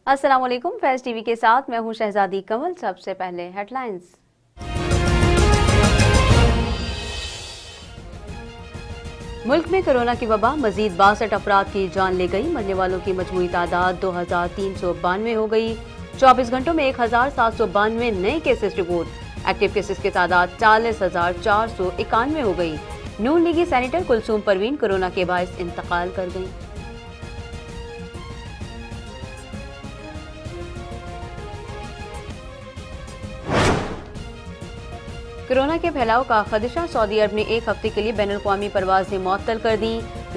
अस्सलाम वालेकुम। फैज़ टीवी के साथ मैं हूं शहजादी कमल। सबसे पहले हेडलाइंस। मुल्क में कोरोना की वबा, मजीद 62 अफराद की जान ले गई। मरने वालों की मजमूई तादाद 2392 हो गई। 24 घंटों में 1792 नए केसेस रिपोर्ट। एक्टिव केसेस की तादाद 40,491 हो गई। नून लीगी सेनेटर कुलसूम परवीन कोरोना के बायस इंतकाल कर गई। कोरोना के फैलाव का खदशा, सऊदी अरब ने एक हफ्ते के लिए बैनुल-अक़वामी परवाज़ें मुअत्तल कर दी।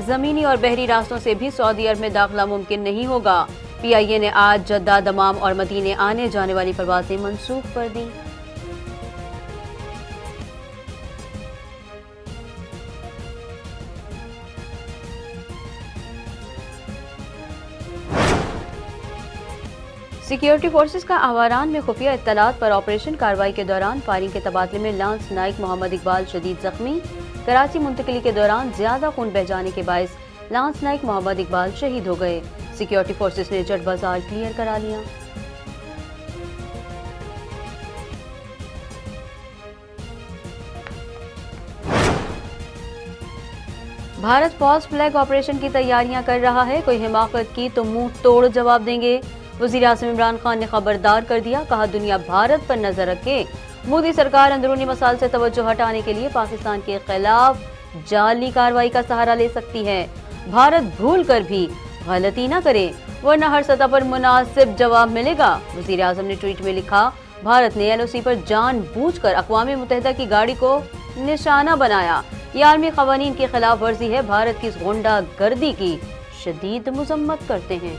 जमीनी और बहरी रास्तों से भी सऊदी अरब में दाखिला मुमकिन नहीं होगा। PIA ने आज जद्दा, दमाम और मदीने आने जाने वाली परवाज़ें मनसूख कर दी। सिक्योरिटी फोर्सेस का आवारान में खुफिया इत्तलात पर ऑपरेशन कार्रवाई के दौरान फायरिंग के तबादले में लांस नाइक मोहम्मद इकबाल शदीद जख्मी। कराची मुंतकिली के दौरान ज्यादा खून बह जाने के बायस लांस नाइक मोहम्मद इकबाल शहीद हो गए। सिक्योरिटी फोर्सेस ने जट बाजार क्लियर करा लिया। भारत फॉल्स फ्लैग ऑपरेशन की तैयारियां कर रहा है। कोई हिमाकत की तो मुंह तोड़ जवाब देंगे। वज़ीर आज़म इमरान खान ने खबरदार कर दिया, कहा दुनिया भारत पर नजर रखे। मोदी सरकार अंदरूनी मसाइल से तवज्जो हटाने के लिए पाकिस्तान के खिलाफ जाली कार्रवाई का सहारा ले सकती है। भारत भूल कर भी गलती न करे, वरना हर सतह पर मुनासिब जवाब मिलेगा। वज़ीर आज़म ने ट्वीट में लिखा, भारत ने LOC पर जानबूझकर अक़वाम मुत्तहिदा की गाड़ी को निशाना बनाया। ये आर्मी क़वानीन की खिलाफ वर्जी है। भारत की इस गुंडागर्दी की शदीद मजम्मत करते हैं।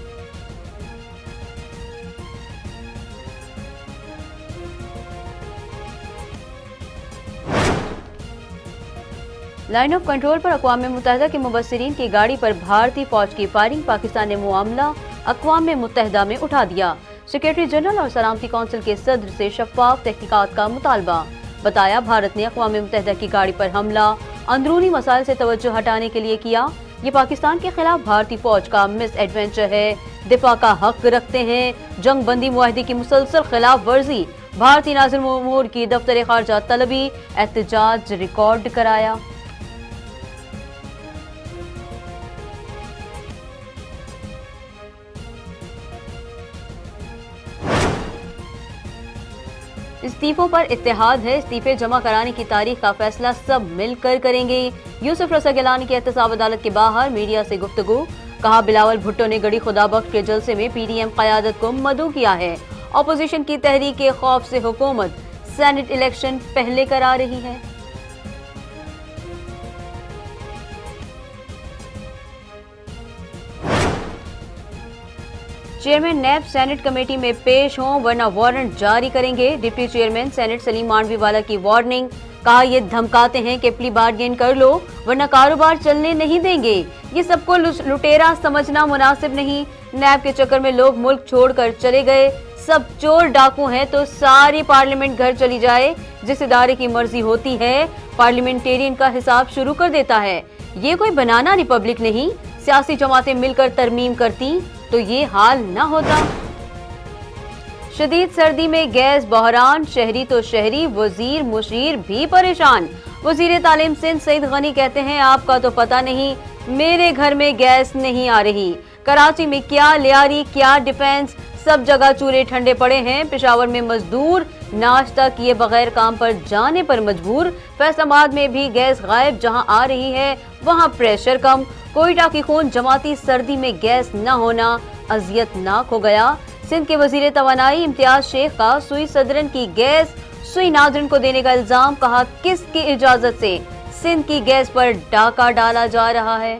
लाइन ऑफ कंट्रोल पर अक़वाम मुत्तहिदा के मुबस्सिरीन की गाड़ी पर भारतीय फौज की फायरिंग। पाकिस्तान ने मामला अक़वाम मुत्तहिदा में उठा दिया। सेक्रेटरी जनरल और सलामती कौंसिल के सदर से शफ़ाफ तहकीकात का मुतालबा। बताया, भारत ने अक़वाम मुत्तहिदा की गाड़ी पर हमला अंदरूनी मसाइल से तवज्जो हटाने के लिए किया। ये पाकिस्तान के खिलाफ भारतीय फौज का मिस एडवेंचर है। दिफा का हक रखते हैं। जंग बंदी मुआहदे की मुसलसल खिलाफ वर्जी। भारतीय नाज़िर उमूर की दफ्तर खारजा तलबी, एहतजाज रिकॉर्ड कराया। इस्तीफों पर इत्तेहाद है। इस्तीफे जमा कराने की तारीख का फैसला सब मिलकर करेंगे। यूसुफ रज़ा गिलानी की एहतसाब अदालत के बाहर मीडिया से गुफ्तगू। कहा, बिलावल भुट्टो ने गढ़ी खुदाबख्श के जलसे में PDM क़यादत को मदऊ किया है। अपोजिशन की तहरीक के खौफ से हुकूमत सेनेट इलेक्शन पहले करा रही है। चेयरमैन नैब सेनेट कमेटी में पेश हों, वरना वारंट जारी करेंगे। Deputy chairman Senate Saleem Mandviwalla की वार्निंग। कहा, ये धमकाते हैं कि प्ली बार्गेन कर लो, वरना कारोबार चलने नहीं देंगे। ये सबको लुटेरा समझना मुनासिब नहीं। नैब के चक्कर में लोग मुल्क छोड़कर चले गए। सब चोर डाकू हैं तो सारी पार्लियामेंट घर चली जाए। जिस इदारे की मर्जी होती है पार्लियामेंटेरियन का हिसाब शुरू कर देता है। ये कोई बनाना रिपब्लिक नहीं। सियासी जमातें मिलकर तरमीम करती तो ये हाल न होता। शदीद सर्दी में गैस बहरान, शहरी तो शहरी, वजीर मुशीर भी परेशान। वजीर तालीम सिंध सईद गनी कहते हैं, आपका तो पता नहीं, मेरे घर में गैस नहीं आ रही। कराची में क्या लियारी, क्या डिफेंस, सब जगह चूल्हे ठंडे पड़े हैं। पेशावर में मजदूर नाश्ता किए बगैर काम पर जाने पर मजबूर। फैसलाबाद में भी गैस गायब, जहां आ रही है वहां प्रेशर कम। कोयटा की खून जमाती सर्दी में गैस न होना अजियतनाक हो गया। सिंध के वजीर तवानाई इम्तियाज शेख का सुई सदरन की गैस सुई नाजरन को देने का इल्जाम। कहा, किसकी इजाजत से सिंध की गैस पर डाका डाला जा रहा है।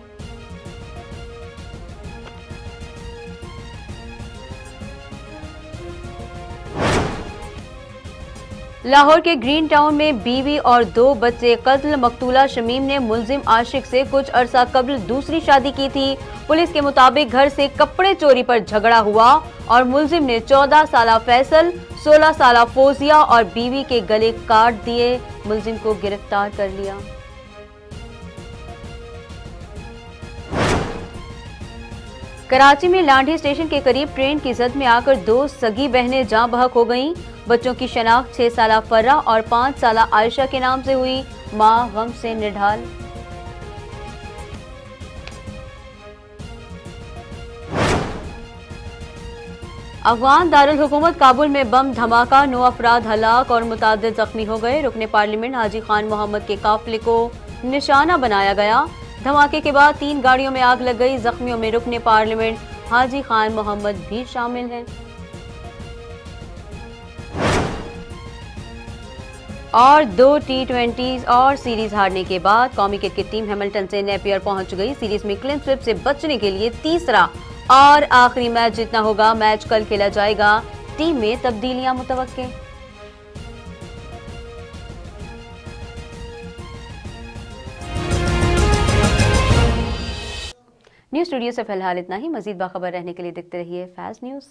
लाहौर के ग्रीन टाउन में बीवी और 2 बच्चे कत्ल। मकतूला शमीम ने मुलजिम आशिक से कुछ अरसा कबल दूसरी शादी की थी। पुलिस के मुताबिक घर से कपड़े चोरी पर झगड़ा हुआ और मुलजिम ने 14 साला फैसल, 16 साला फोजिया और बीवी के गले काट दिए। मुलजिम को गिरफ्तार कर लिया। कराची में लांढी स्टेशन के करीब ट्रेन की जद में आकर 2 सगी बहनें जाँ बहक हो गईं। बच्चों की शनाख्त 6 साला फर्रा और 5 साला आयशा के नाम से हुई। मां गम से निढाल। अफगान दारुल हुकूमत काबुल में बम धमाका, 9 अफराद हलाक और मुतादिद जख्मी हो गए। रुकने पार्लियामेंट हाजी खान मोहम्मद के काफिले को निशाना बनाया गया। धमाके के बाद 3 गाड़ियों में आग लग गई। जख्मियों में रुकने पार्लियामेंट हाजी खान मोहम्मद भी शामिल हैं। और 2 T20 और सीरीज हारने के बाद कौमी क्रिकेट टीम हैमिल्टन से नेपियर पहुंच गई। सीरीज में क्लीन स्वीप से बचने के लिए तीसरा और आखिरी मैच जीतना होगा। मैच कल खेला जाएगा। टीम में तब्दीलियां मुतवक्के। न्यूज़ स्टूडियो से फिलहाल इतना ही। मजीद बाखबर रहने के लिए देखते रहिए फैज़ न्यूज़।